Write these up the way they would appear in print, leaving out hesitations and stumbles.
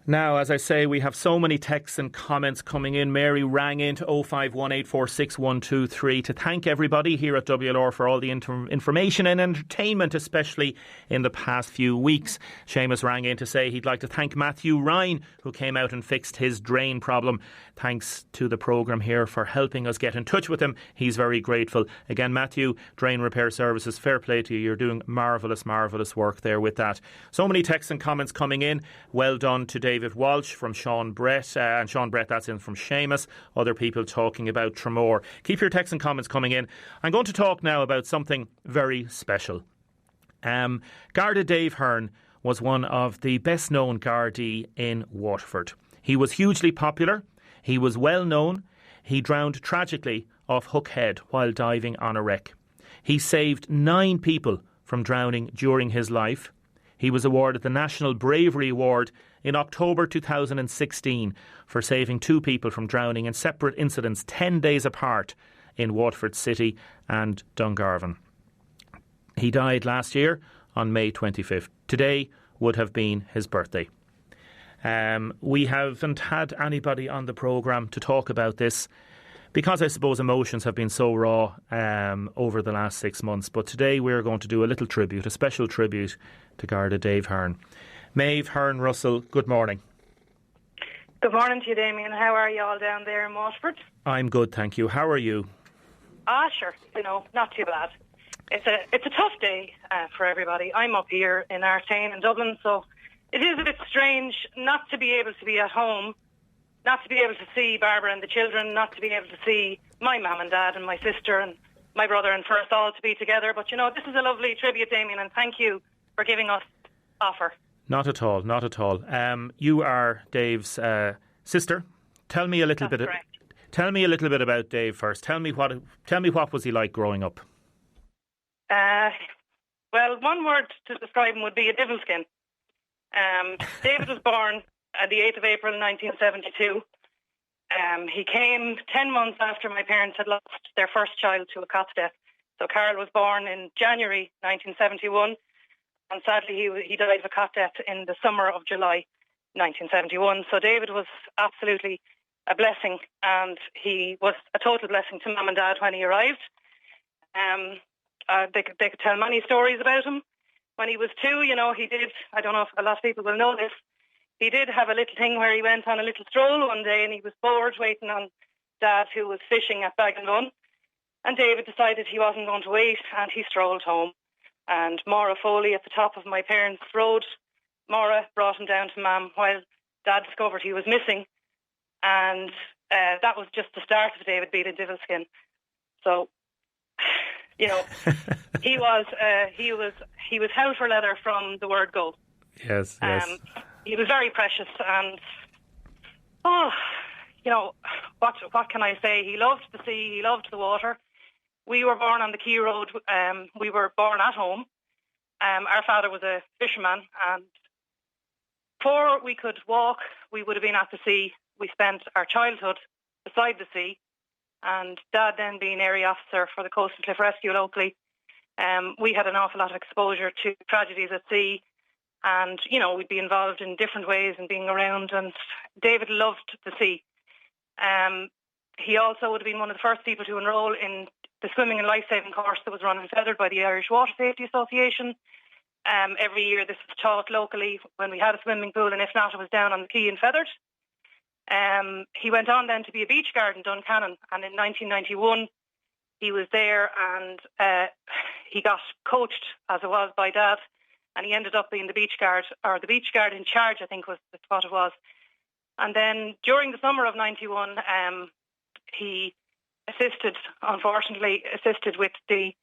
Now, as I say, we have so many texts and comments coming in. Mary rang into 051846123 to thank everybody here at WLR for all the information and entertainment, especially in the past few weeks. Seamus rang in to say he'd like to thank Matthew Ryan, who came out and fixed his drain problem. Thanks to the programme here for helping us get in touch with him. He's very grateful. Again, Matthew, Drain Repair Services, fair play to you. You're doing marvellous work there with that. So many texts and comments coming in. Well done to David Walsh from Sean Brett, and Sean Brett, that's in from Seamus. Other people talking about Tramore. Keep your texts and comments coming in. I'm going to talk now about something very special. Garda Dave Hearne was one of the best known Gardaí in Waterford. He was hugely popular. He was well known. He drowned tragically off Hook Head while diving on a wreck. He saved 9 people from drowning during his life. He was awarded the National Bravery Award in October 2016 for saving 2 people from drowning in separate incidents 10 days apart in Waterford City and Dungarvan. He died last year on May 25th. Today would have been his birthday. We haven't had anybody on the programme to talk about this because I suppose emotions have been so raw over the last 6 months. But today we're going to do a little tribute, a special tribute to Garda Dave Hearne. Maeve Hearne Russell, good morning. Good morning to you, Damien. How are you all down there in Waterford? I'm good, thank you. How are you? Sure. Not too bad. It's a tough day for everybody. I'm up here in Artane in Dublin, so it is a bit strange not to be able to be at home, not to be able to see Barbara and the children, not to be able to see my mum and dad and my sister and my brother, and for us all to be together. But, this is a lovely tribute, Damien, and thank you for giving us offer. Not at all. You are Dave's sister. Tell me a little bit. Correct. Tell me a little bit about Dave first. Tell me what was he like growing up? Well, one word to describe him would be a devil skin. David was born on the 8th of April 1972. He came 10 months after my parents had lost their first child to a cot death. So Carol was born in January 1971, and sadly he died of a cot death in the summer of July 1971. So David was absolutely a blessing, and he was a total blessing to Mum and Dad when he arrived. They could tell many stories about him. When he was 2, he did, I don't know if a lot of people will know this, he did have a little thing where he went on a little stroll one day and he was bored waiting on Dad, who was fishing at Bag and Run. And David decided he wasn't going to wait, and he strolled home. And Maura Foley at the top of my parents' road, Maura brought him down to Mam while Dad discovered he was missing. And that was just the start of David being a devil skin. So, he was hell for leather from the word go. Yes. He was very precious, and what can I say? He loved the sea, he loved the water. We were born on the Quay Road. We were born at home. Our father was a fisherman, and before we could walk, we would have been at the sea. We spent our childhood beside the sea, and Dad then being area officer for the Coast and Cliff Rescue locally, we had an awful lot of exposure to tragedies at sea, and, we'd be involved in different ways and being around, and David loved the sea. He also would have been one of the first people to enrol in the swimming and life-saving course that was run and feathered by the Irish Water Safety Association. Every year this was taught locally when we had a swimming pool, and if not, it was down on the quay and feathered. He went on then to be a beach guard in Duncannon, and in 1991 he was there, and he got coached, as it was, by Dad, and he ended up being the beach guard, or the beach guard in charge, I think was what it was. And then during the summer of 91, he unfortunately assisted with the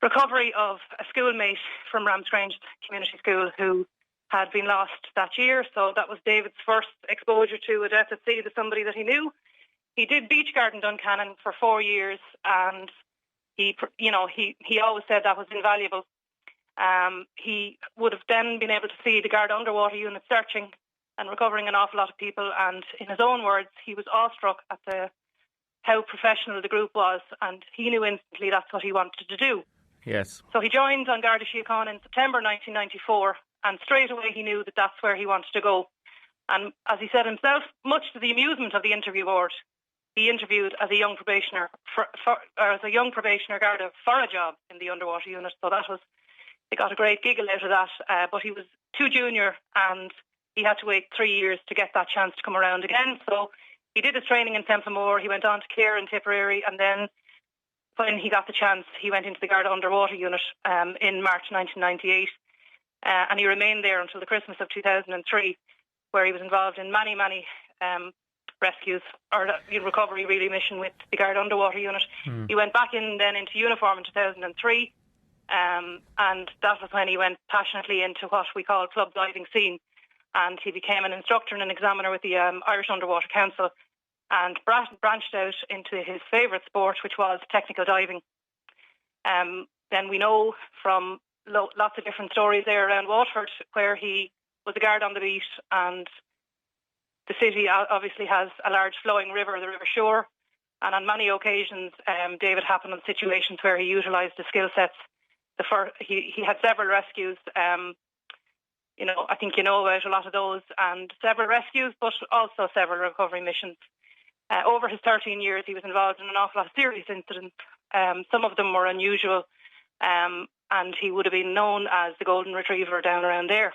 recovery of a schoolmate from Ramsgrange Community School who had been lost that year. So that was David's first exposure to a death at sea, to somebody that he knew. He did beach guard in Duncannon for 4 years, and he always said that was invaluable. He would have then been able to see the Garda underwater unit searching and recovering an awful lot of people, and in his own words, he was awestruck at how professional the group was, and he knew instantly that's what he wanted to do. Yes. So he joined on Garda Síochána in September 1994, and straight away he knew that that's where he wanted to go. And as he said himself, much to the amusement of the interview board, he interviewed as a young probationer Garda for a job in the underwater unit. So they got a great giggle out of that. But he was too junior and he had to wait 3 years to get that chance to come around again. So he did his training in Templemore. He went on to care in Tipperary, and then when he got the chance, he went into the Garda underwater unit in March 1998, and he remained there until the Christmas of 2003, where he was involved in many rescues or recovery really mission with the Garda underwater unit. He went back in then into uniform in 2003, and that was when he went passionately into what we call club diving scene, and he became an instructor and an examiner with the Irish Underwater Council, and branched out into his favourite sport, which was technical diving. Then we know from lots of different stories there around Waterford, where he was a guard on the beat, and the city obviously has a large flowing river, the River Suir, and on many occasions David happened in situations where he utilised his skill sets. He had several rescues, I think you know about a lot of those, and several rescues, but also several recovery missions. Over his 13 years, he was involved in an awful lot of serious incidents. Some of them were unusual, and he would have been known as the Golden Retriever down around there.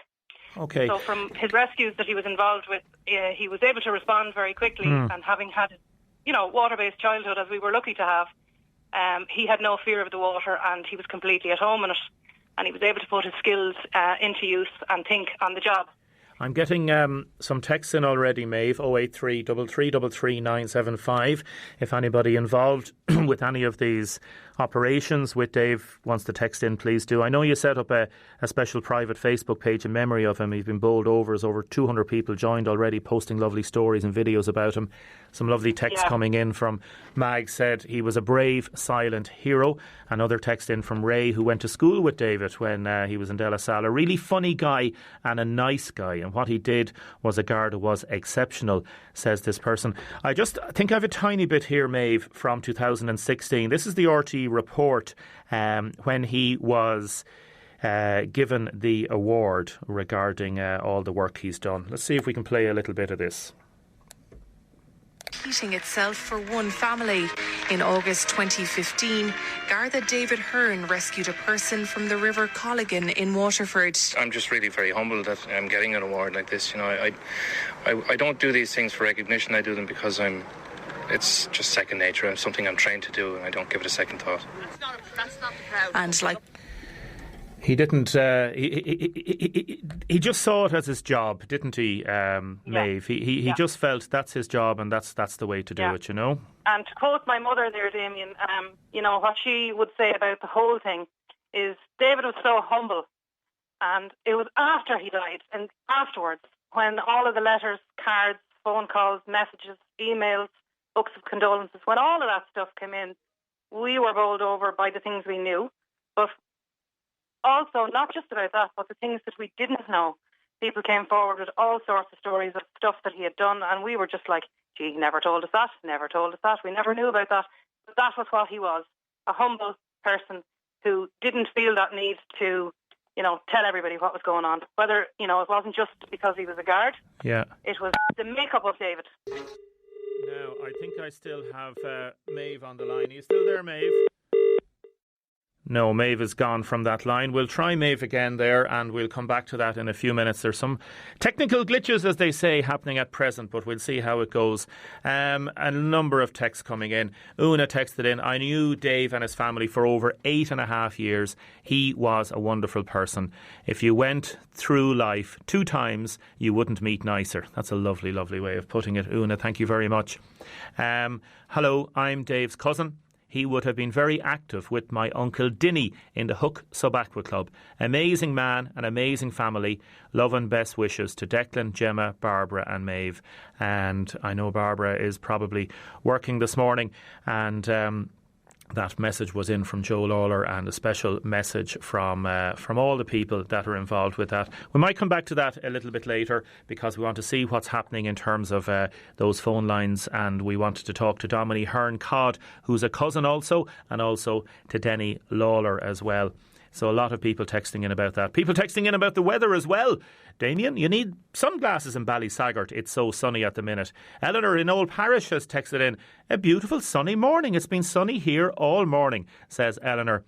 Okay. So from his rescues that he was involved with, he was able to respond very quickly, and having had, water-based childhood, as we were lucky to have, he had no fear of the water, and he was completely at home in it, and he was able to put his skills into use and think on the job. I'm getting some texts in already, Maeve, 083 3333 975. If anybody involved with any of these operations with Dave wants to text in, please do. I know you set up a special private Facebook page in memory of him. He's been bowled over as over 200 people joined already, posting lovely stories and videos about him. Some lovely texts coming in from Mag said he was a brave, silent hero. Another text in from Ray, who went to school with David when he was in De La Salle. A really funny guy and a nice guy, and what he did was a Garda was exceptional, says this person. I think I have a tiny bit here, Maeve, from 2016. This is the RT report when he was given the award regarding all the work he's done. Let's see if we can play a little bit of this. Repeating itself for one family. In August 2015, Garda Dave Hearne rescued a person from the River Colligan in Waterford. I'm just really very humbled that I'm getting an award like this. I don't do these things for recognition. I do them because it's just second nature and something I'm trained to do, and I don't give it a second thought. That's not the crowd. And like... He didn't. He just saw it as his job, didn't he, Maeve? He just felt that's his job, and that's the way to do it, you know. And to quote my mother there, Damien, what she would say about the whole thing is David was so humble, and it was after he died and afterwards when all of the letters, cards, phone calls, messages, emails, books of condolences, when all of that stuff came in, we were bowled over by the things we knew, but also, not just about that, but the things that we didn't know. People came forward with all sorts of stories of stuff that he had done, and we were just like, gee, he never told us that, we never knew about that. But that was what he was, a humble person who didn't feel that need to, tell everybody what was going on. Whether, it wasn't just because he was a guard. Yeah. It was the makeup of David. Now, I think I still have Maeve on the line. Are you still there, Maeve? No, Maeve is gone from that line. We'll try Maeve again there, and we'll come back to that in a few minutes. There's some technical glitches, as they say, happening at present, but we'll see how it goes. A number of texts coming in. Una texted in, I knew Dave and his family for over 8.5 years. He was a wonderful person. If you went through life 2 times, you wouldn't meet nicer. That's a lovely, lovely way of putting it. Una, thank you very much. Hello, I'm Dave's cousin. He would have been very active with my uncle Dinny in the Hook Sub-Aqua Club. Amazing man, an amazing family. Love and best wishes to Declan, Gemma, Barbara and Maeve. And I know Barbara is probably working this morning, and that message was in from Joe Lawler, and a special message from all the people that are involved with that. We might come back to that a little bit later, because we want to see what's happening in terms of those phone lines, and we wanted to talk to Dominique Hearne Codd, who's a cousin also, and also to Denny Lawler as well. So a lot of people texting in about that. People texting in about the weather as well. Damien, you need sunglasses in Ballysaggart. It's so sunny at the minute. Eleanor in Old Parish has texted in, a beautiful sunny morning. It's been sunny here all morning, says Eleanor.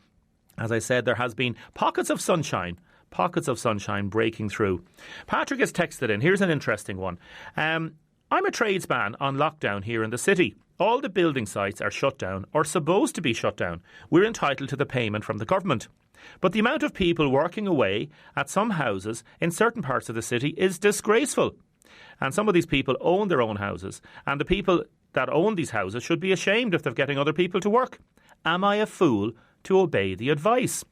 As I said, there has been pockets of sunshine breaking through. Patrick has texted in. Here's an interesting one. I'm a tradesman on lockdown here in the city. All the building sites are shut down or supposed to be shut down. We're entitled to the payment from the government. But the amount of people working away at some houses in certain parts of the city is disgraceful. And some of these people own their own houses. And the people that own these houses should be ashamed if they're getting other people to work. Am I a fool to obey the advice?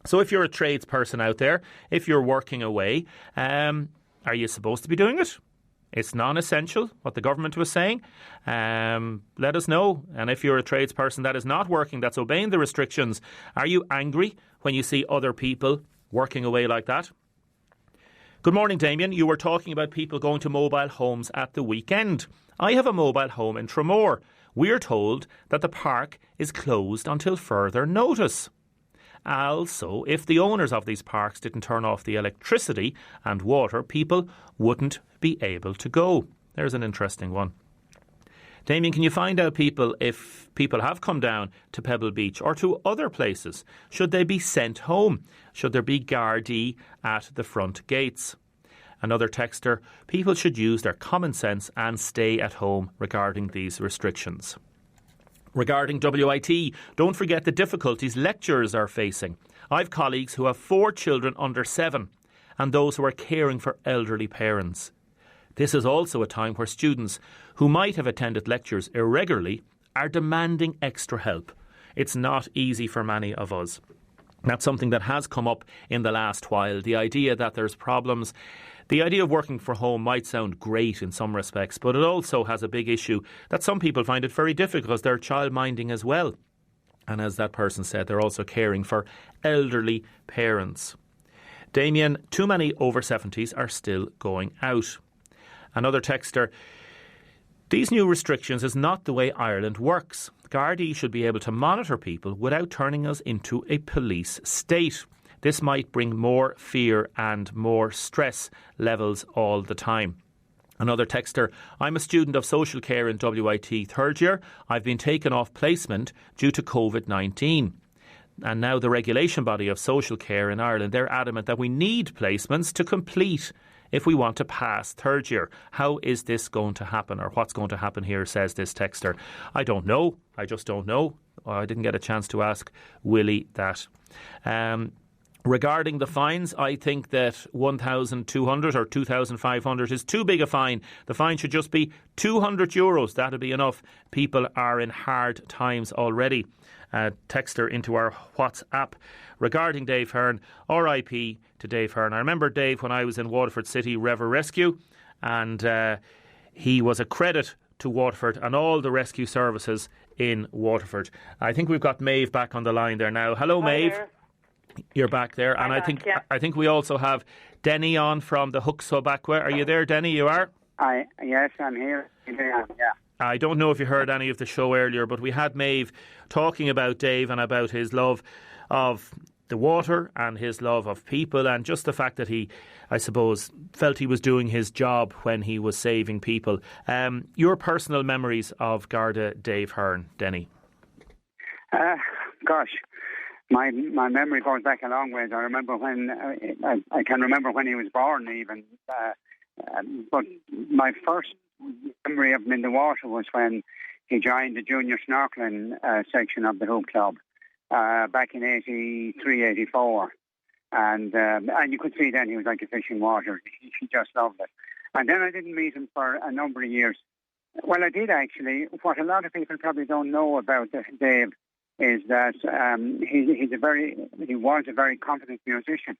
So if you're a tradesperson out there, if you're working away, are you supposed to be doing it? It's non-essential, what the government was saying. Let us know. And if you're a tradesperson that is not working, that's obeying the restrictions, are you angry when you see other people working away like that? Good morning, Damien. You were talking about people going to mobile homes at the weekend. I have a mobile home in Tramore. We're told that the park is closed until further notice. Also, if the owners of these parks didn't turn off the electricity and water, people wouldn't be able to go. There's an interesting one. Damien, can you find out if people have come down to Pebble Beach or to other places? Should they be sent home? Should there be Gardaí at the front gates? Another texter, people should use their common sense and stay at home regarding these restrictions. Regarding WIT, don't forget the difficulties lecturers are facing. I've colleagues who have 4 children under 7 and those who are caring for elderly parents. This is also a time where students who might have attended lectures irregularly are demanding extra help. It's not easy for many of us. That's something that has come up in the last while. The idea that there's problems. The idea of working from home might sound great in some respects, but it also has a big issue that some people find it very difficult because they're child-minding as well. And as that person said, they're also caring for elderly parents. Damien, too many over 70s are still going out. Another texter, these new restrictions is not the way Ireland works. Gardaí should be able to monitor people without turning us into a police state. This might bring more fear and more stress levels all the time. Another texter, I'm a student of social care in WIT third year. I've been taken off placement due to COVID-19. And now the regulation body of social care in Ireland, they're adamant that we need placements to complete if we want to pass third year. How is this going to happen, or what's going to happen here, says this texter. I don't know. I just don't know. I didn't get a chance to ask Willie that. Regarding the fines, I think that 1,200 or 2,500 is too big a fine. The fine should just be €200. That'll be enough. People are in hard times already. Texter into our WhatsApp. Regarding Dave Hearne, RIP to Dave Hearne. I remember Dave when I was in Waterford City River Rescue, and he was a credit to Waterford and all the rescue services in Waterford. I think we've got Maeve back on the line there now. Hello, Maeve. There. You're back there, and I think we also have Denny on from the Hook Sub Aqua. Are you there, Denny? You are? Yes, I'm here. Yeah. I don't know if you heard any of the show earlier, but we had Maeve talking about Dave and about his love of the water and his love of people, and just the fact that he, I suppose, felt he was doing his job when he was saving people. Your personal memories of Garda Dave Hearne, Denny? Gosh. My memory goes back a long ways. I remember when I can remember when he was born, even. But my first memory of him in the water was when he joined the junior snorkeling section of the Hoop Club back in 83, 84. And you could see then he was like a fish in water. He just loved it. And then I didn't meet him for a number of years. Well, I did actually. What a lot of people probably don't know about Dave is that he was a very confident musician.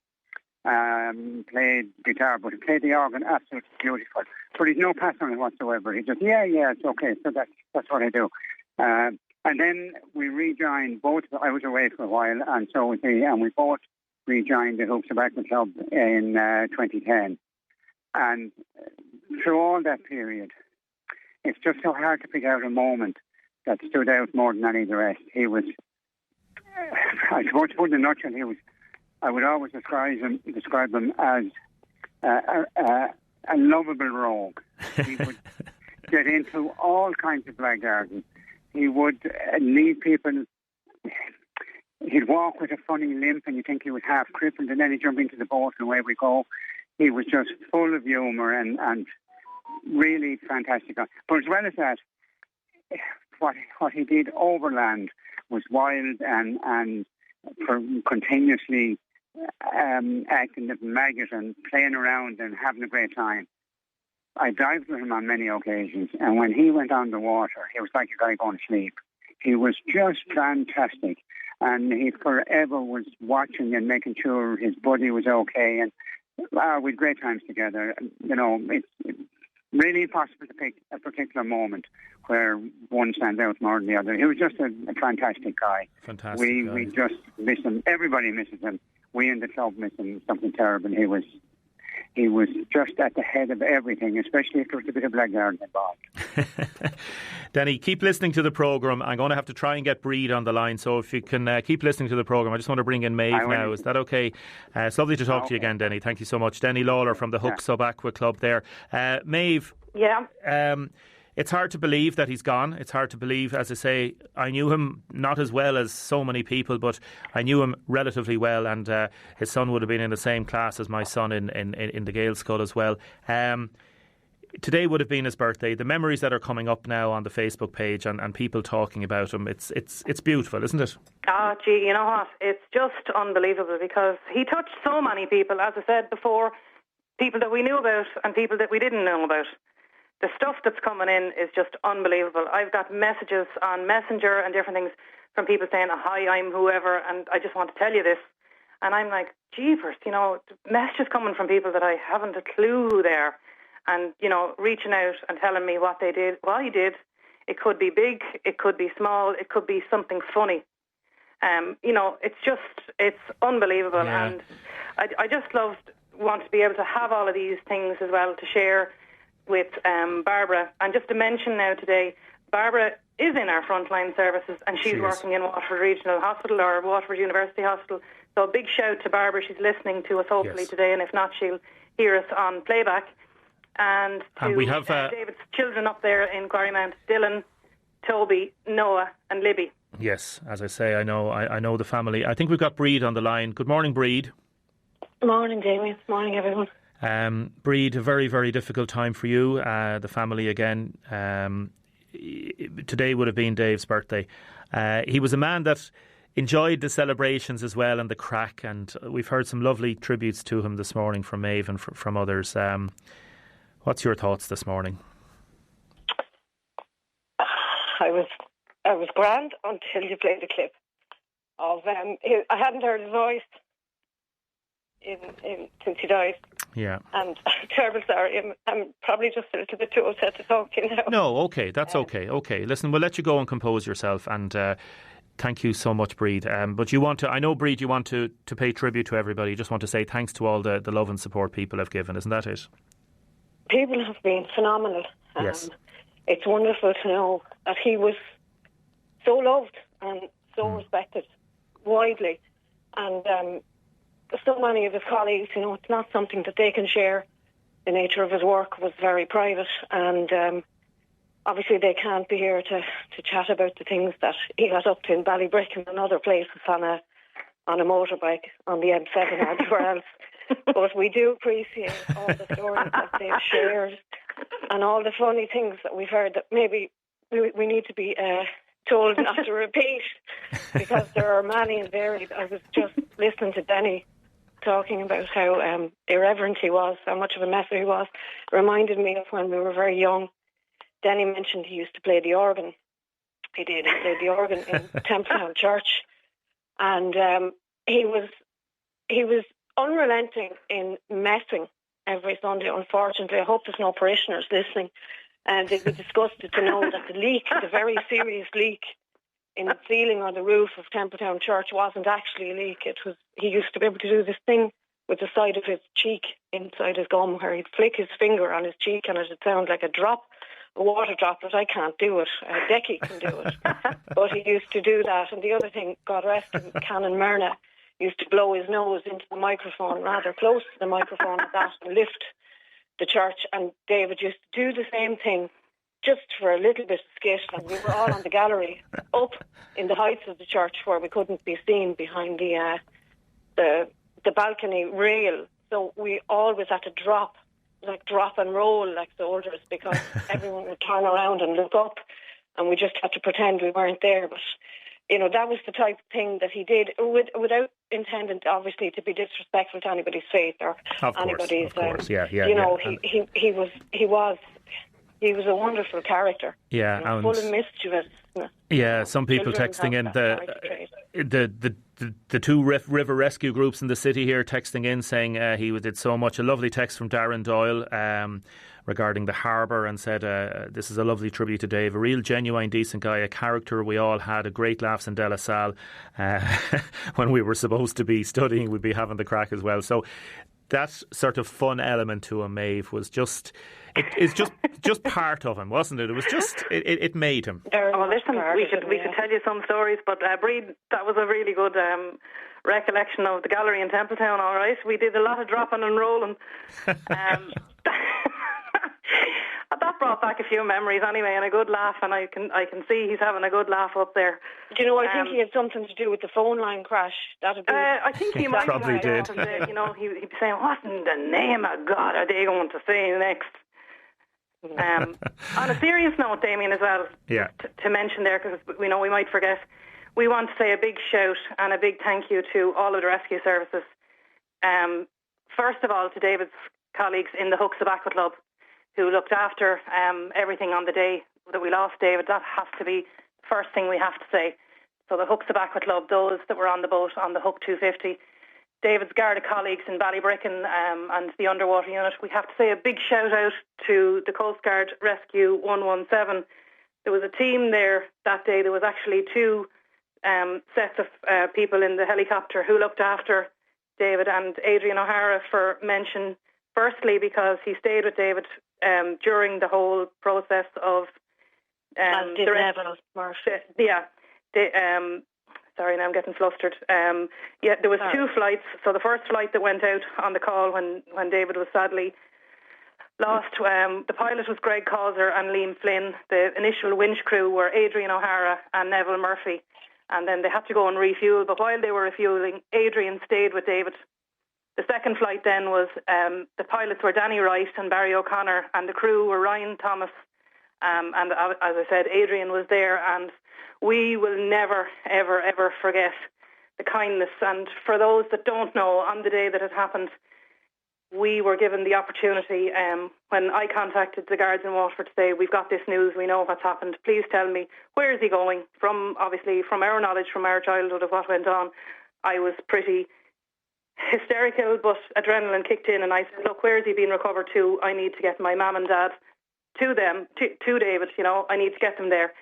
Played guitar, but he played the organ absolutely beautiful. But he's no passionate whatsoever. He just, it's okay. So that's what I do. And then we rejoined both. I was away for a while, and so was he, and we both rejoined the Hoops Tobacco Club in 2010. And through all that period, it's just so hard to pick out a moment that stood out more than any of the rest. He was, I suppose, to put in a nutshell, I would always describe him as a lovable rogue. He would get into all kinds of blackguarding. He would lead people. He'd walk with a funny limp and you think he was half crippled, and then he'd jump into the boat and away we go. He was just full of humour and really fantastic. But as well as that, what he did overland was wild and continuously acting as a maggot and playing around and having a great time. I dived with him on many occasions, and when he went on the water, he was like a guy going to sleep. He was just fantastic, and he forever was watching and making sure his buddy was okay, and we had great times together. You know, it's really impossible to pick a particular moment where one stands out more than the other. He was just a fantastic guy. We just miss him. Everybody misses him. We in the club miss him something terrible. He was just at the head of everything, especially if there was a bit of blackguard involved. Denny, keep listening to the programme. I'm going to have to try and get Breed on the line, so if you can keep listening to the programme. I just want to bring in Maeve now. Is that okay? It's lovely to talk to you again, Denny. Thank you so much. Denny Lawler from the Hook Sub Aqua Club there. Maeve. Yeah. It's hard to believe that he's gone. It's hard to believe, as I say, I knew him not as well as so many people, but I knew him relatively well, and his son would have been in the same class as my son in the Gaels School as well. Today would have been his birthday. The memories that are coming up now on the Facebook page and people talking about him, it's beautiful, isn't it? Gee, you know what? It's just unbelievable because he touched so many people, as I said before, people that we knew about and people that we didn't know about. The stuff that's coming in is just unbelievable. I've got messages on Messenger and different things from people saying, hi, I'm whoever, and I just want to tell you this. And I'm like, jeepers, you know, messages coming from people that I haven't a clue who they are. And, you know, reaching out and telling me what they did, what he did. It could be big, it could be small, it could be something funny. You know, it's unbelievable. Yeah. And I just want to be able to have all of these things as well to share with Barbara. And just to mention now today, Barbara is in our frontline services and she's working in Waterford Regional Hospital or Waterford University Hospital. So a big shout to Barbara. She's listening to us hopefully today, and if not, she'll hear us on playback. And we have David's children up there in Quarrymount, Dylan, Toby, Noah and Libby. Yes, as I say, I know the family. I think we've got Breed on the line. Good morning, Breed. Morning, Jamie. Morning, everyone. Breed, a very, very difficult time for you, the family again. Today would have been Dave's birthday. He was a man that enjoyed the celebrations as well and the crack, and we've heard some lovely tributes to him this morning from Maeve and from others. What's your thoughts this morning? I was grand until you played the clip of I hadn't heard his voice since he died. Yeah. And I'm terribly sorry. I'm probably just a little bit too upset to talk to you now. No, okay, that's okay. Okay, listen, we'll let you go and compose yourself, and thank you so much, Breed. But you want to, I know, Breed, you want to pay tribute to everybody. You just want to say thanks to all the love and support people have given, isn't that it? People have been phenomenal. Yes. It's wonderful to know that he was so loved and so respected widely. And so many of his colleagues, you know, it's not something that they can share. The nature of his work was very private, and obviously they can't be here to chat about the things that he got up to in Ballybrick and other places on a motorbike on the M7 or anywhere else. But we do appreciate all the stories that they've shared and all the funny things that we've heard that maybe we need to be told not to repeat, because there are many and varied. I was just listening to Denny talking about how irreverent he was, how much of a messer he was. It reminded me of when we were very young. Denny mentioned he used to play the organ. He did. He played the organ in Templetown Church, and he was unrelenting in messing every Sunday. Unfortunately, I hope there's no parishioners listening, and they'd be disgusted to know that the very serious leak in the ceiling or the roof of Templetown Church wasn't actually a leak. It was, he used to be able to do this thing with the side of his cheek inside his gum where he'd flick his finger on his cheek and it'd sound like a water droplet. I can't do it. Decky can do it. But he used to do that. And the other thing, God rest him, Canon Myrna, used to blow his nose into the microphone, rather close to the microphone at that, and lift the church. And David used to do the same thing, just for a little bit of skit. And we were all on the gallery, up in the heights of the church, where we couldn't be seen behind the balcony rail. So we always had to drop and roll like soldiers, because everyone would turn around and look up, and we just had to pretend we weren't there. But that was the type of thing that he did, without intending, obviously, to be disrespectful to anybody's faith or anybody's. Of course, yeah. He was a wonderful character. Yeah, full of mischievousness. Yeah, some people texting in the two river rescue groups in the city here texting in saying he did so much. A lovely text from Darren Doyle regarding the harbour, and said this is a lovely tribute to Dave, a real genuine decent guy, a character we all had a great laughs in De La Salle. When we were supposed to be studying, we'd be having the crack as well. So that sort of fun element to him, Maeve, was just part of him, wasn't it? It was just it made him. Oh, listen, we could tell you some stories, but Breed, that was a really good recollection of the gallery in Templetown. All right, we did a lot of dropping and rolling. That brought back a few memories anyway, and a good laugh, and I can see he's having a good laugh up there. Do you know, I think he had something to do with the phone line crash. I think he might probably did. He'd be saying, what in the name of God are they going to say next? On a serious note, Damien, as well, to mention there, because we know we might forget, we want to say a big shout and a big thank you to all of the rescue services. First of all, to David's colleagues in the Hooks of Aqua Club, who looked after everything on the day that we lost David. That has to be the first thing we have to say. So the Hooks of Aqua Club, those that were on the boat on the Hook 250, David's Garda colleagues in Ballybricken and the underwater unit, we have to say a big shout out to the Coast Guard Rescue 117. There was a team there that day. There was actually two sets of people in the helicopter who looked after David, and Adrian O'Hara for mention, firstly because he stayed with David during the whole process of sorry, now I'm getting flustered. There was two flights. So the first flight that went out on the call when David was sadly lost, the pilot was Greg Causer and Liam Flynn. The initial winch crew were Adrian O'Hara and Neville Murphy, and then they had to go and refuel. But while they were refueling, Adrian stayed with David. The second flight then was, the pilots were Danny Wright and Barry O'Connor, and the crew were Ryan Thomas, and as I said, Adrian was there, and we will never, ever, ever forget the kindness. And for those that don't know, on the day that it happened, we were given the opportunity, when I contacted the guards in Waterford to say, we've got this news, we know what's happened, please tell me, where is he going? From our knowledge, from our childhood of what went on, I was pretty hysterical, but adrenaline kicked in, and I said, look, where is he being recovered to? I need to get my mum and dad to David, I need to get them there.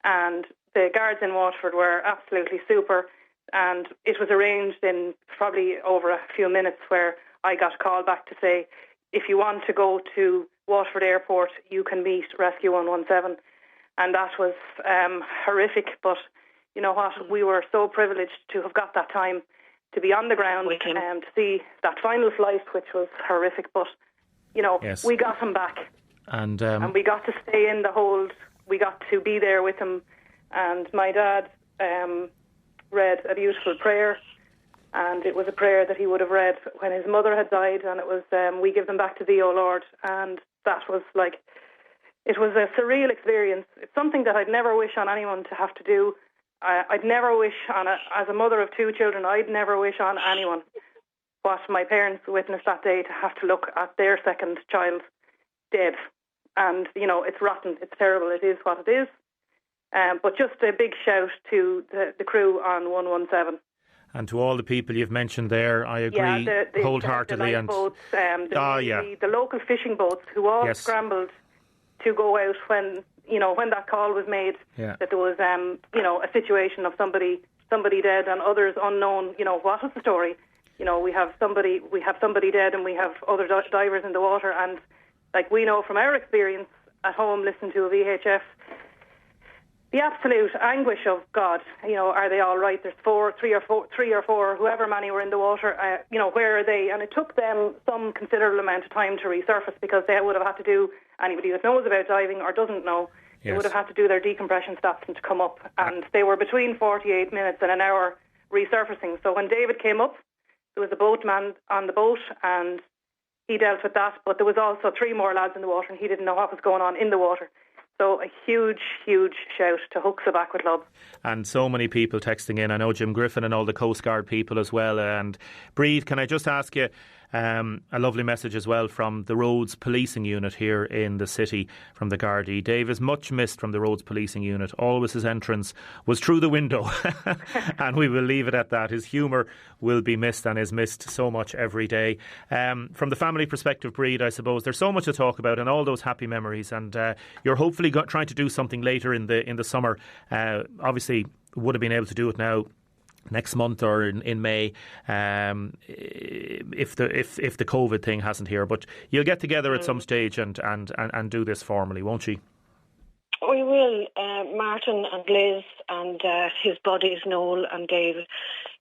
And the guards in Waterford were absolutely super, and it was arranged in probably over a few minutes, where I got a call back to say, if you want to go to Waterford Airport, you can meet Rescue 117. And that was horrific, but you know what, we were so privileged to have got that time to be on the ground to see that final flight, which was horrific, but yes, we got him back, and we got to stay in the hold. We got to be there with him, and my dad read a beautiful prayer, and it was a prayer that he would have read when his mother had died, and it was we give them back to thee, O Lord. And that was it was a surreal experience. It's something that I'd never wish on anyone to have to do. I'd never wish as a mother of two children, I'd never wish on anyone what my parents witnessed that day, to have to look at their second child dead. And, it's rotten, it's terrible, it is what it is. But just a big shout to the crew on 117. And to all the people you've mentioned there, I agree wholeheartedly. The boats, the local fishing boats who all scrambled to go out when that call was made, that there was, a situation of somebody dead and others unknown. What was the story? We have somebody dead, and we have other divers in the water, and we know from our experience at home, listening to a VHF, the absolute anguish of God. Are they all right? There's three or four, whoever many were in the water. Where are they? And it took them some considerable amount of time to resurface, because they would have had to do, anybody that knows about diving or doesn't know, they would have had to do their decompression stops and to come up. And they were between 48 minutes and an hour resurfacing. So when David came up, there was a boatman on the boat and he dealt with that. But there was also 3 more lads in the water and he didn't know what was going on in the water. So a huge, huge shout to Hooks of Aqua Club. And so many people texting in. I know Jim Griffin and all the Coast Guard people as well. And Breed, can I just ask you a lovely message as well from the Roads Policing Unit here in the city from the Gardaí. Dave is much missed from the Roads Policing Unit. Always his entrance was through the window. And we will leave it at that. His humour will be missed and is missed so much every day. From the family perspective, Breed, I suppose there's so much to talk about and all those happy memories. And you're hopefully trying to do something later in the summer. Obviously, would have been able to do it now next month or in May, if the COVID thing hasn't here. But you'll get together at some stage and do this formally, won't you? We will. Martin and Liz and his buddies Noel and David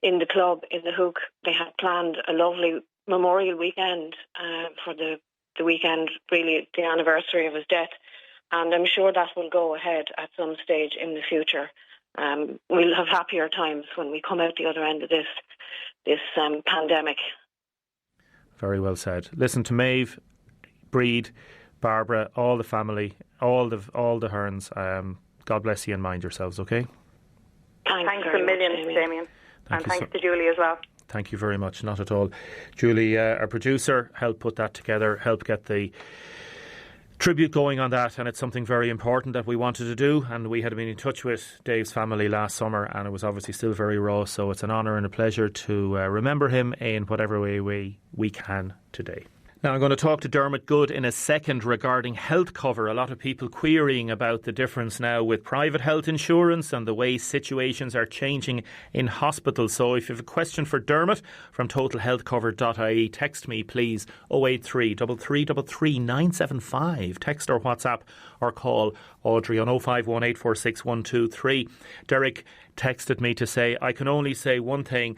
in the club, in the Hook, they had planned a lovely memorial weekend for the weekend, really the anniversary of his death. And I'm sure that will go ahead at some stage in the future. We'll have happier times when we come out the other end of this pandemic. Very well said. Listen to Maeve, Breed, Barbara, all the family, all the Hearnes. God bless you and mind yourselves, okay? Thanks a million, Damien. And thanks to Julie as well. Thank you very much. Not at all. Julie, our producer, helped put that together, helped get the tribute going on that, and it's something very important that we wanted to do, and we had been in touch with Dave's family last summer and it was obviously still very raw, so it's an honour and a pleasure to remember him in whatever way we can today. Now I'm going to talk to Dermot Good in a second regarding health cover. A lot of people querying about the difference now with private health insurance and the way situations are changing in hospitals. So if you have a question for Dermot from totalhealthcover.ie, text me please 083 3333 975. Text or WhatsApp or call Audrey on 051846123. Derek texted me to say, I can only say one thing.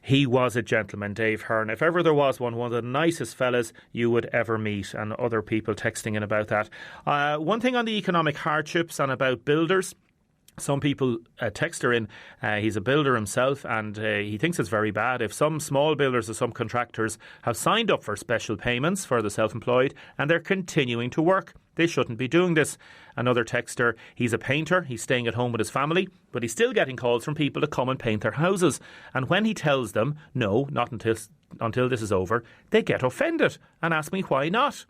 He was a gentleman, Dave Hearne. If ever there was one of the nicest fellas you would ever meet. And other people texting in about that. One thing on the economic hardships and about builders. Some people text her in, he's a builder himself and he thinks it's very bad if some small builders or some contractors have signed up for special payments for the self-employed and they're continuing to work. They shouldn't be doing this. Another texter, he's a painter, he's staying at home with his family, but he's still getting calls from people to come and paint their houses. And when he tells them, no, not until this is over, they get offended and ask me why not.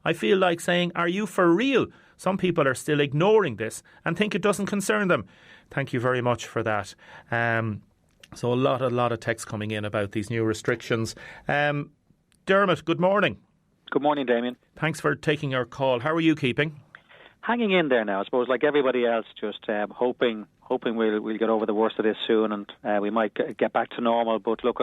I feel like saying, are you for real? Some people are still ignoring this and think it doesn't concern them. Thank you very much for that. So a lot of texts coming in about these new restrictions. Dermot, good morning. Good morning, Damien. Thanks for taking our call. How are you keeping? Hanging in there now, I suppose, like everybody else, just hoping we'll get over the worst of this soon and we might get back to normal. But look,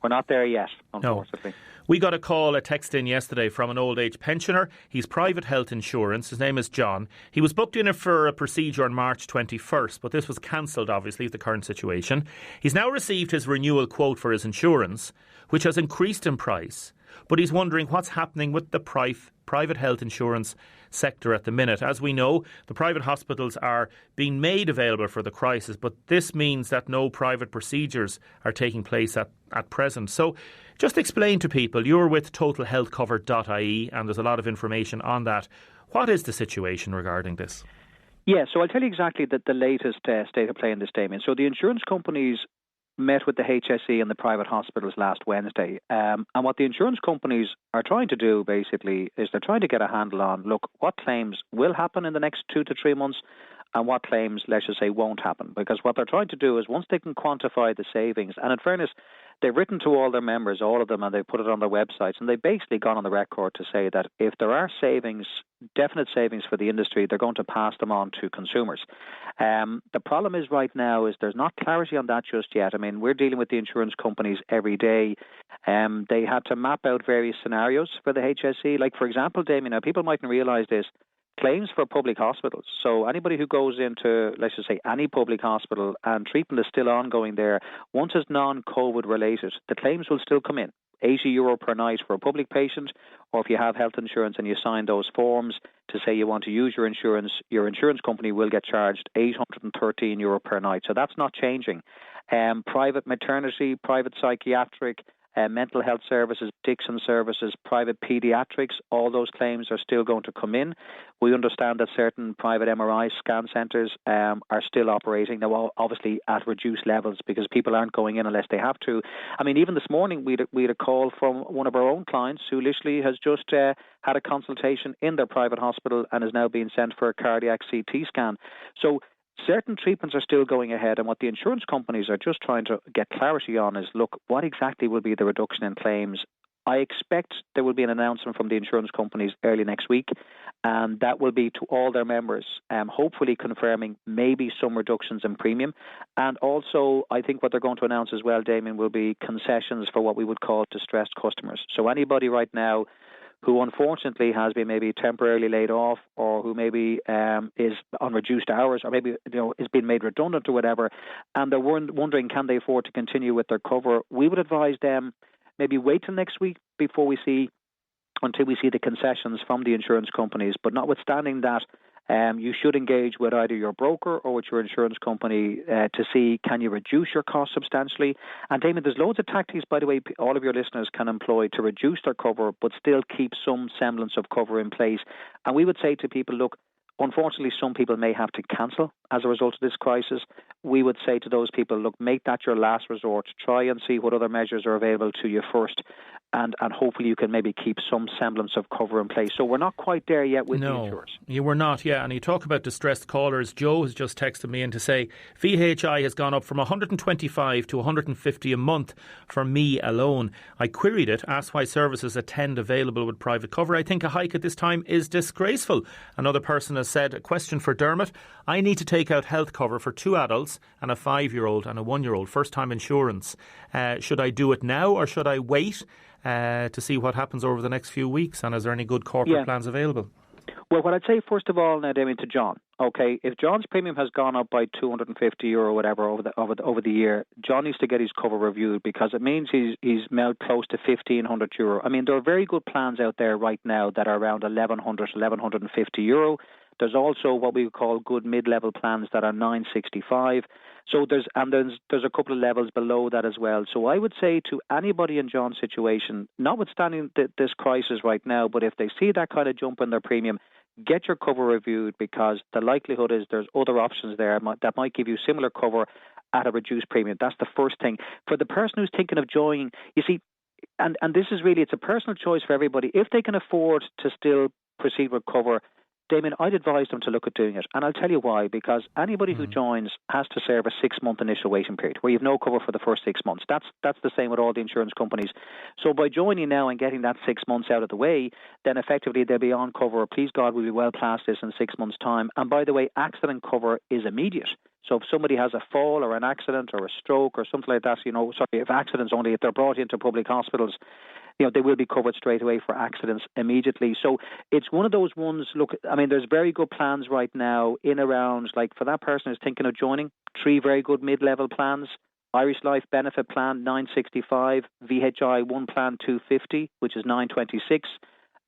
we're not there yet, unfortunately. No. We got a text in yesterday from an old age pensioner. He's private health insurance. His name is John. He was booked in for a procedure on March 21st, but this was cancelled, obviously, with the current situation. He's now received his renewal quote for his insurance, which has increased in price. But he's wondering what's happening with the private health insurance sector at the minute. As we know, the private hospitals are being made available for the crisis, but this means that no private procedures are taking place at present. So just explain to people, you're with totalhealthcover.ie and there's a lot of information on that. What is the situation regarding this? Yeah, so I'll tell you exactly the latest state of play in this, Damien. So the insurance companies met with the HSE and the private hospitals last Wednesday. And what the insurance companies are trying to do, basically, is they're trying to get a handle on, look, what claims will happen in the next 2 to 3 months and what claims, let's just say, won't happen. Because what they're trying to do is once they can quantify the savings, and in fairness, they've written to all their members, all of them, and they've put it on their websites, and they've basically gone on the record to say that if there are savings, definite savings for the industry, they're going to pass them on to consumers. The problem is right now is there's not clarity on that just yet. I mean, we're dealing with the insurance companies every day. They had to map out various scenarios for the HSE. Like, for example, Damien, now people mightn't realise this, claims for public hospitals. So anybody who goes into, let's just say, any public hospital and treatment is still ongoing there, once it's non-COVID related, the claims will still come in. €80 per night for a public patient, or if you have health insurance and you sign those forms to say you want to use your insurance company will get charged €813 per night. So that's not changing. Private maternity, private psychiatric, mental health services, addiction services, private paediatrics, all those claims are still going to come in. We understand that certain private MRI scan centres are still operating, now obviously at reduced levels because people aren't going in unless they have to. I mean, even this morning we had a call from one of our own clients who literally has just had a consultation in their private hospital and is now being sent for a cardiac CT scan. So certain treatments are still going ahead, and what the insurance companies are just trying to get clarity on is, look, what exactly will be the reduction in claims? I expect there will be an announcement from the insurance companies early next week, and that will be to all their members, hopefully confirming maybe some reductions in premium. And also, I think what they're going to announce as well, Damien, will be concessions for what we would call distressed customers. So anybody right now who unfortunately has been maybe temporarily laid off, or who maybe is on reduced hours, or maybe is being made redundant or whatever, and they're wondering can they afford to continue with their cover, we would advise them maybe wait till next week until we see the concessions from the insurance companies. But notwithstanding that, you should engage with either your broker or with your insurance company to see can you reduce your costs substantially. And Damien, there's loads of tactics, by the way, all of your listeners can employ to reduce their cover but still keep some semblance of cover in place. And we would say to people, look, unfortunately, some people may have to cancel as a result of this crisis. We would say to those people, look, make that your last resort. Try and see what other measures are available to you first, and hopefully you can maybe keep some semblance of cover in place. So we're not quite there yet with the insurers. No, you were not, yeah. And you talk about distressed callers. Joe has just texted me in to say VHI has gone up from 125 to 150 a month for me alone. I queried it, asked why services attend available with private cover. I think a hike at this time is disgraceful. Another person has said, a question for Dermot. I need to take out health cover for 2 adults and a 5-year-old and a 1-year-old, first time insurance. Should I do it now or should I wait to see what happens over the next few weeks? And is there any good corporate plans available? Well, what I'd say first of all now, Damien, to John, okay, if John's premium has gone up by €250 or whatever over the year, John needs to get his cover reviewed, because it means he's now close to €1,500. I mean, there are very good plans out there right now that are around €1,100, €1,150. There's also what we would call good mid-level plans that are $965. So there's a couple of levels below that as well. So I would say to anybody in John's situation, notwithstanding this crisis right now, but if they see that kind of jump in their premium, get your cover reviewed, because the likelihood is there's other options there that might give you similar cover at a reduced premium. That's the first thing. For the person who's thinking of joining, you see, and this is really, it's a personal choice for everybody. If they can afford to still proceed with cover, Damien, I'd advise them to look at doing it. And I'll tell you why. Because anybody who joins has to serve a 6-month initial waiting period where you have no cover for the first 6 months. That's the same with all the insurance companies. So by joining now and getting that 6 months out of the way, then effectively they'll be on cover. Please God, we'll be well past this in 6 months' time. And by the way, accident cover is immediate. So if somebody has a fall or an accident or a stroke or something like that, if accidents only, if they're brought into public hospitals, they will be covered straight away for accidents immediately. So it's one of those ones, look, I mean, there's very good plans right now in around, like for that person who's thinking of joining, 3 very good mid-level plans. Irish Life Benefit Plan, $965, VHI 1 Plan 250, which is $926,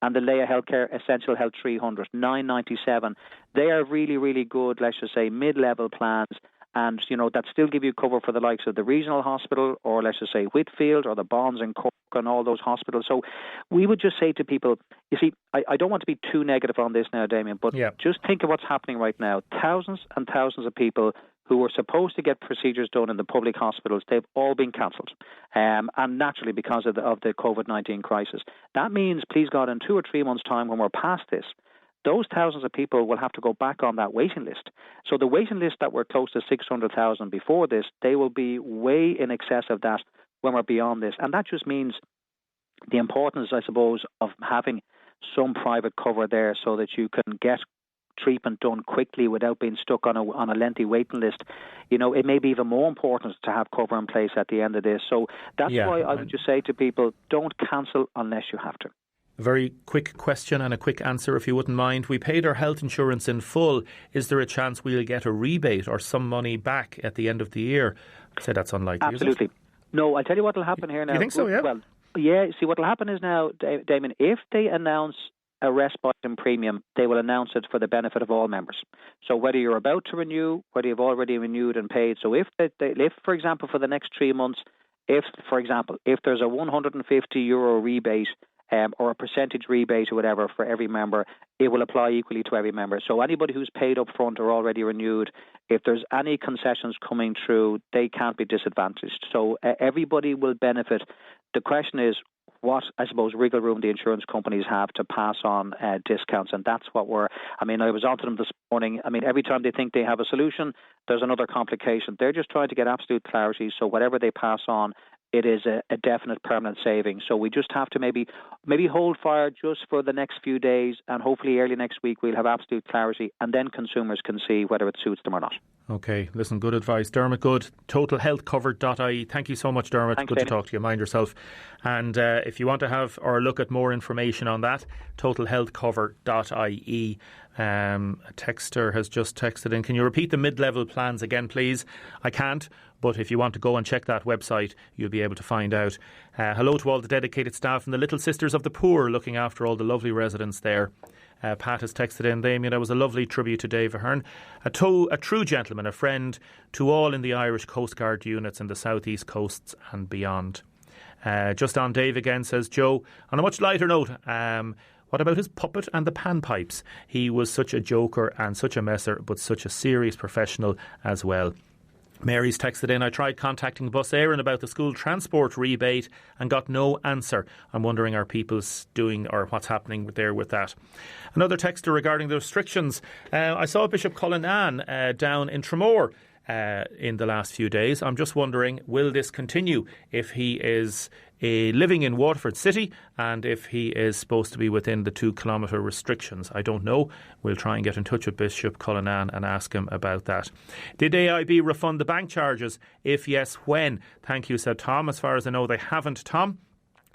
and the Leia Healthcare Essential Health 300, $997. They are really, really good, let's just say, mid-level plans. And, that still give you cover for the likes of the regional hospital, or let's just say Whitfield or the Bonds and Cork and all those hospitals. So we would just say to people, you see, I don't want to be too negative on this now, Damien, but just think of what's happening right now. Thousands and thousands of people who were supposed to get procedures done in the public hospitals, they've all been cancelled. And naturally because of the COVID-19 crisis. That means, please God, in 2 or 3 months' time when we're past this, those thousands of people will have to go back on that waiting list. So the waiting list that were close to 600,000 before this, they will be way in excess of that when we're beyond this. And that just means the importance, I suppose, of having some private cover there so that you can get treatment done quickly without being stuck on a lengthy waiting list. It may be even more important to have cover in place at the end of this. So that's why I would just say to people, don't cancel unless you have to. A very quick question and a quick answer, if you wouldn't mind. We paid our health insurance in full. Is there a chance we'll get a rebate or some money back at the end of the year? I'd say that's unlikely. Absolutely. Is it? No, I'll tell you what will happen here now. You think so, yeah? Well, yeah, see, what will happen is now, Damien, if they announce a respite in premium, they will announce it for the benefit of all members. So whether you're about to renew, whether you've already renewed and paid. So if, for example, for the next 3 months, if there's a €150 rebate or a percentage rebate or whatever for every member, it will apply equally to every member. So anybody who's paid up front or already renewed, if there's any concessions coming through, they can't be disadvantaged. So everybody will benefit. The question is, what, I suppose, wriggle room the insurance companies have to pass on discounts, and that's what I was on to them this morning. I mean, every time they think they have a solution, there's another complication. They're just trying to get absolute clarity, so whatever they pass on, it is a definite permanent saving. So we just have to maybe hold fire just for the next few days, and hopefully early next week we'll have absolute clarity, and then consumers can see whether it suits them or not. Okay, listen, good advice. Dermot Good, totalhealthcover.ie. Thank you so much, Dermot. Thanks, good David. to talk to you. Mind yourself. And if you want to have or look at more information on that, totalhealthcover.ie. A texter has just texted in. Can you repeat the mid-level plans again, please? I can't, but if you want to go and check that website, you'll be able to find out. Hello to all the dedicated staff and the Little Sisters of the Poor looking after all the lovely residents there. Pat has texted in, Damien, that was a lovely tribute to Dave Hearne. A true gentleman, a friend to all in the Irish Coast Guard units in the South East coasts and beyond. Just on Dave again, says Joe. On a much lighter note, what about his puppet and the panpipes? He was such a joker and such a messer, but such a serious professional as well. Mary's texted in, I tried contacting Bus Éireann about the school transport rebate and got no answer. I'm wondering, are people doing, or what's happening there with that? Another texter regarding the restrictions. I saw Bishop Cullinane down in Tramore in the last few days. I'm just wondering, will this continue if he is living in Waterford City and if he is supposed to be within the 2 kilometre restrictions? I don't know. We'll try and get in touch with Bishop Cullinane and ask him about that. Did AIB refund the bank charges? If yes, when? Thank you, said Tom. As far as I know, they haven't, Tom.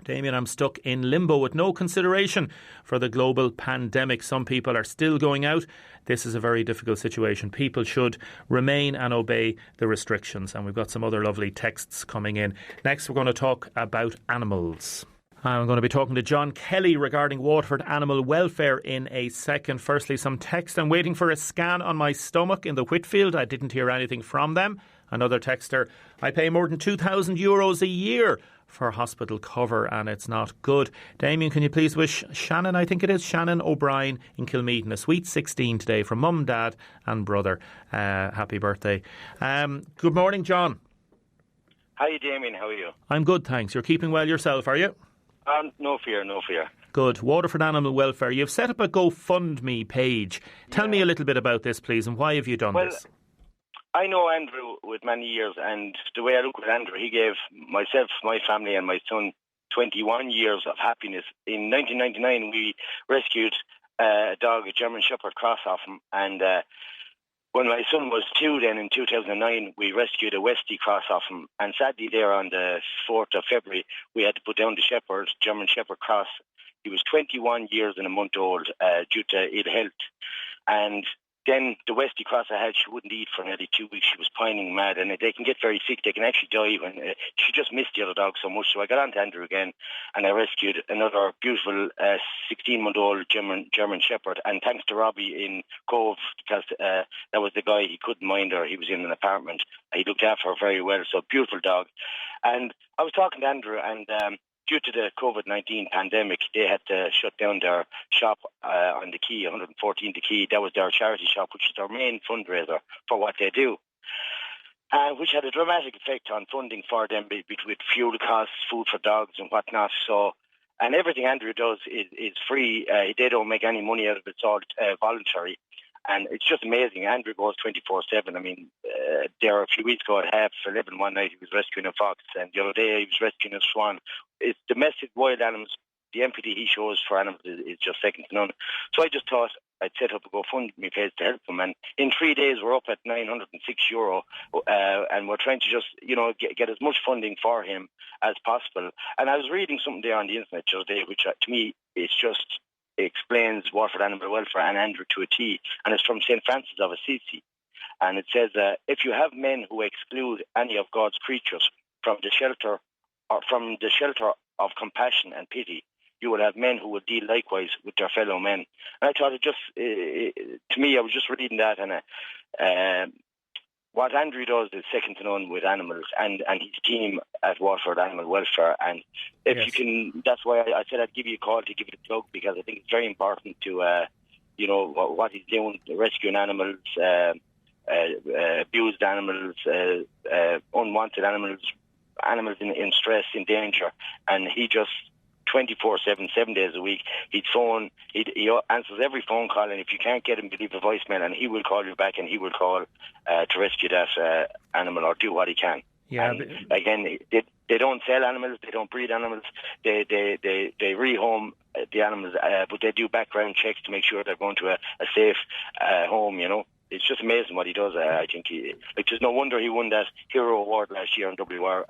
Damien, I'm stuck in limbo with no consideration for the global pandemic. Some people are still going out. This is a very difficult situation. People should remain and obey the restrictions. And we've got some other lovely texts coming in. Next, we're going to talk about animals. I'm going to be talking to John Kelly regarding Waterford animal welfare in a second. Firstly, some text. I'm waiting for a scan on my stomach in the Whitfield. I didn't hear anything from them. Another texter, I pay more than €2,000 a year for hospital cover and it's not good. Damien, can you please wish Shannon, I think it is Shannon O'Brien in Kilmeaton, a sweet 16 today from mum, dad and brother. Happy birthday. Good morning, John. Hi, Damien. How are you? I'm good, thanks. You're keeping well yourself, are you? No fear. Good. Waterford Animal Welfare. You've set up a GoFundMe page. Tell me a little bit about this, please, and why have you done this? I know Andrew with many years, and the way I look at Andrew, he gave myself, my family and my son 21 years of happiness. In 1999, we rescued a dog, a German Shepherd cross off him, and when my son was 2 then in 2009, we rescued a Westie cross off him, and sadly there on the 4th of February, we had to put down the German Shepherd cross. He was 21 years and a month old due to ill health, and then the Westie cross I had, she wouldn't eat for nearly 2 weeks. She was pining mad, and they can get very sick. They can actually die when she just missed the other dog so much. So I got on to Andrew again, and I rescued another beautiful 16-month-old German Shepherd. And thanks to Robbie in Cove, because that was the guy, he couldn't mind her. He was in an apartment. He looked after her very well. So beautiful dog. And I was talking to Andrew, and due to the COVID-19 pandemic, they had to shut down their shop on the Quay, 114 the Quay. That was their charity shop, which is their main fundraiser for what they do, which had a dramatic effect on funding for them with fuel costs, food for dogs and whatnot. So, and everything Andrew does is free. They don't make any money out of it. It's all voluntary. And it's just amazing. Andrew goes 24/7. I mean, there a few weeks ago at 11:30 one night he was rescuing a fox, and the other day he was rescuing a swan. It's domestic wild animals. the empathy he shows for animals is just second to none. So I just thought I'd set up a GoFundMe page to help him, and in 3 days we're up at €906, and we're trying to just, get as much funding for him as possible. And I was reading something there on the internet the other day, which to me explains Waterford Animal Welfare and Andrew to a T, and it's from St. Francis of Assisi. And it says, if you have men who exclude any of God's creatures from the shelter of compassion and pity, you will have men who will deal likewise with their fellow men. And I thought to me, I was just reading that, and what Andrew does is second to none with animals and his team at Waterford Animal Welfare. And if you can, that's why I said I'd give you a call to give it a plug, because I think it's very important to, what he's doing, rescuing animals, abused animals, unwanted animals in stress, in danger, and he just 24/7, 7 days a week. He'd phone, he answers every phone call, and if you can't get him, leave a voicemail, and he will call you back, and he will call to rescue that animal or do what he can. Yeah. And again, they don't sell animals, they don't breed animals, they rehome the animals, but they do background checks to make sure they're going to a safe home. It's just amazing what he does. I think there's no wonder he won that Hero Award last year on WLR,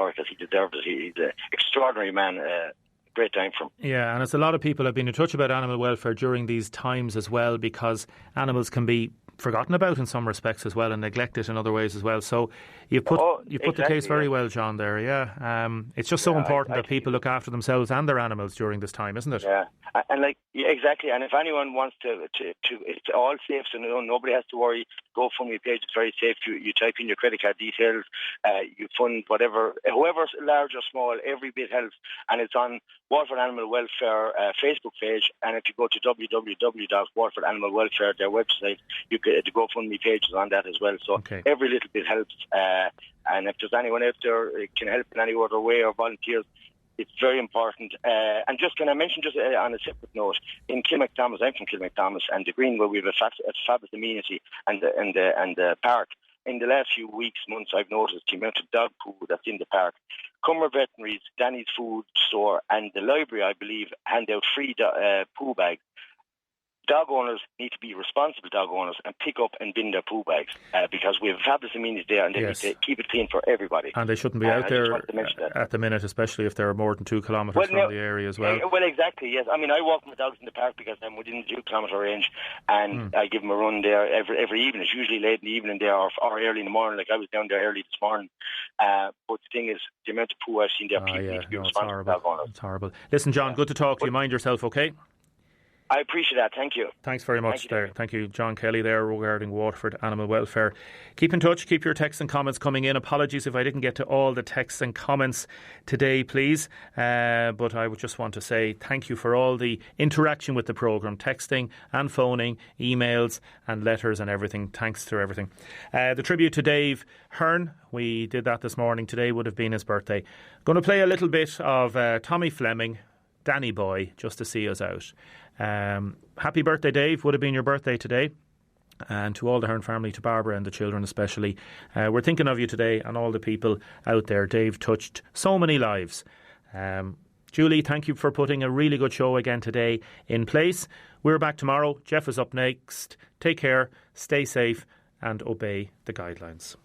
because he deserves it. He's an extraordinary man. Great time for him. Yeah, and it's a lot of people have been in touch about animal welfare during these times as well, because animals can be forgotten about in some respects as well, and neglected in other ways as well. So you've put the case very well, John, there. Yeah, it's just so important that people look after themselves and their animals during this time, isn't it? Yeah, and exactly. And if anyone wants to it's all safe, so nobody has to worry. GoFundMe page is very safe. You type in your credit card details, you fund whoever's large or small, every bit helps, and it's on Waterford Animal Welfare Facebook page. And if you go to www.Waterford Animal Welfare, their website, the GoFundMe page is on that as well. So every little bit helps. And if there's anyone out there can help in any other way or volunteers, it's very important. And just can I mention, just on a separate note, in Kilmacthomas, I'm from Kilmacthomas, and the Greenway, we have a fabulous amenity and the park. In the last few weeks, months, I've noticed the amount of dog poo that's in the park. Cumber Veterinaries, Danny's Food Store, and the library, I believe, hand out free poo bags. Dog owners need to be responsible dog owners and pick up and bin their poo bags, because we have fabulous amenities there, and they need to keep it clean for everybody. And they shouldn't be out there at the minute, especially if they're more than 2 kilometres from the area as well. Well, exactly, yes. I mean, I walk my dogs in the park because I'm within the 2 kilometre range, and I give them a run there every evening. It's usually late in the evening there or early in the morning, like I was down there early this morning. But the thing is, the amount of poo I've seen there, people need to be responsible dog owners. It's horrible. Listen, John, good to talk to you. Mind yourself, okay? I appreciate that. Thank you. Thanks very much. Thank you, John Kelly there regarding Waterford Animal Welfare. Keep in touch. Keep your texts and comments coming in. Apologies if I didn't get to all the texts and comments today, please. But I would just want to say thank you for all the interaction with the programme, texting and phoning, emails and letters and everything. Thanks to everything. The tribute to Dave Hearne, we did that this morning. Today would have been his birthday. Going to play a little bit of Tommy Fleming, Danny Boy, just to see us out. Happy birthday, Dave. Would have been your birthday today. And to all the Hearne family, to Barbara and the children especially, we're thinking of you today and all the people out there. Dave touched so many lives. Julie, thank you for putting a really good show again today in place. We're back tomorrow. Jeff is up next. Take care, stay safe and obey the guidelines.